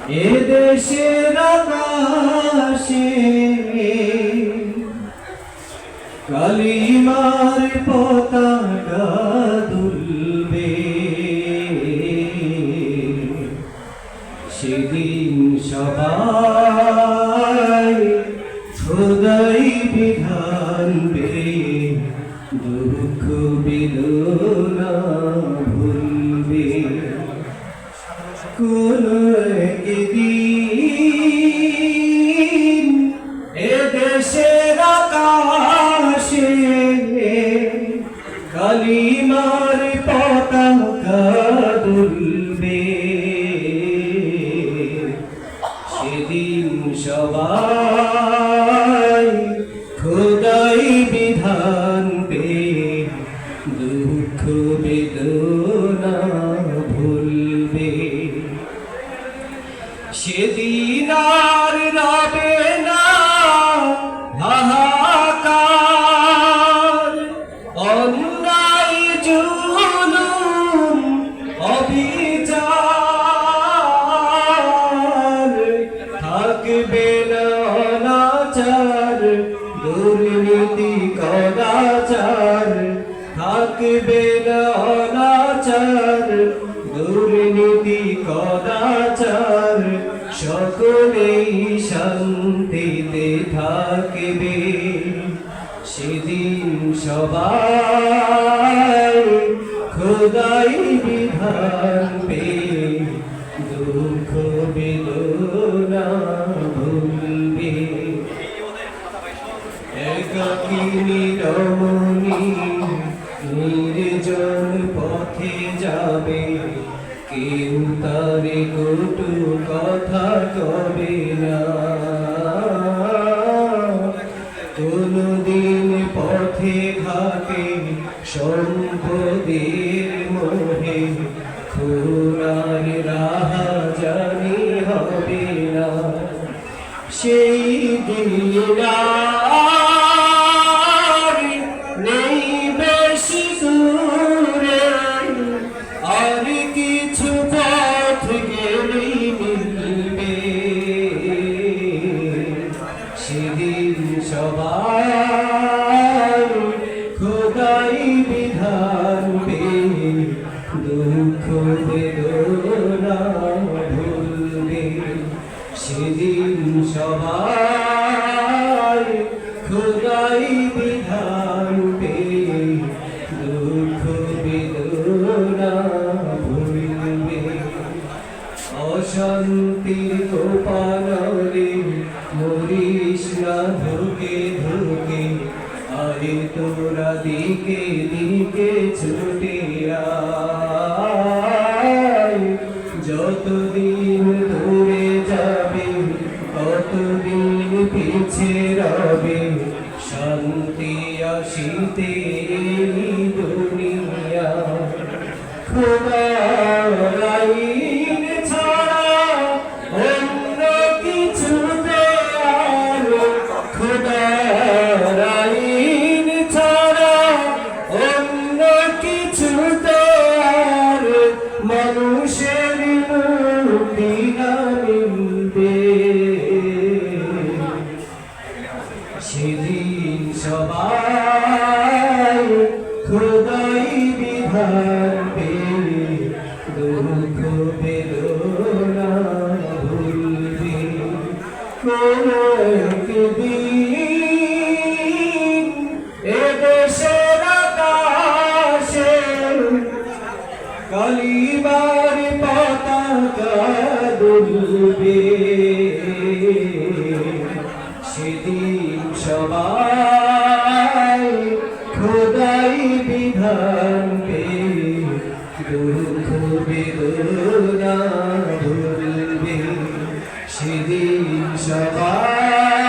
এদেশের আকাশে কালিমার পতাকা দুলবে, সেদিন সবাই খোদাই বিধান পেয়ে দুঃখ বেদনা ভুলবে। কোন একদিন এদেশের আকাশে কালিমার পতাকা দুলবে, সেদিন সবাই খোদাই বিধান পেয়ে দুঃখ বেদনা ভুলবে। সেদিন আর রবে না হাহাকার, অন্যায় জুলুম অবিচার, থাকবে না অনাচার দুর্নীতি কদাচার, থাকবে না অনাচার দুর্নীতি কদাচার, সকলেই শান্তিতে থাকবে। সেদিন সবাই খোদাই বিধান পেয়ে দুঃখ বেদনা ভুলবে। একাকিনী রমণী নির্জন পথে যাবে, কেউ তারে কটু কথা কবে না। কোনদিন পথে ঘাটে সম্পদের মোহে খুনার রাহাজানি হবে না। সেই দিন আর নেই বেশি দূরে, আর কিছু পথ গেলেই মিলবে। সেদিন সবাই খোদাই বিধান পেয়ে দুঃখ বেদনা ভুলবে। সেদিন সবাই খোদাই বিধান পেয়ে দুঃখ বেদনা ভুলবে। অশান্তির কোপানলে মরিস না ধুকে ধুকে, আরে তোরা দিকে দিকে ছুটে আয়। যতদিন দূরে যাবে ততদিন পিছে রবে, শান্তি আসিতে দুনিয়া। খোদার আইন ছাড়া অন্য কিছুতে আর, খোদার আইন ছাড়া অন্য কিছুতে আর মানুষের মুক্তি না মিলবে। সেদিন সবাই খোদাই বিধান পেয়ে দুঃখ বেদনা ভুলবে। কোন একদিন এদেশের আকাশে কালিমার পতাকা দুলবে, সেদিন সবাই খোদাই বিধান পেয়ে দুঃখ বেদনা ভুলবে। সেদিন সবাই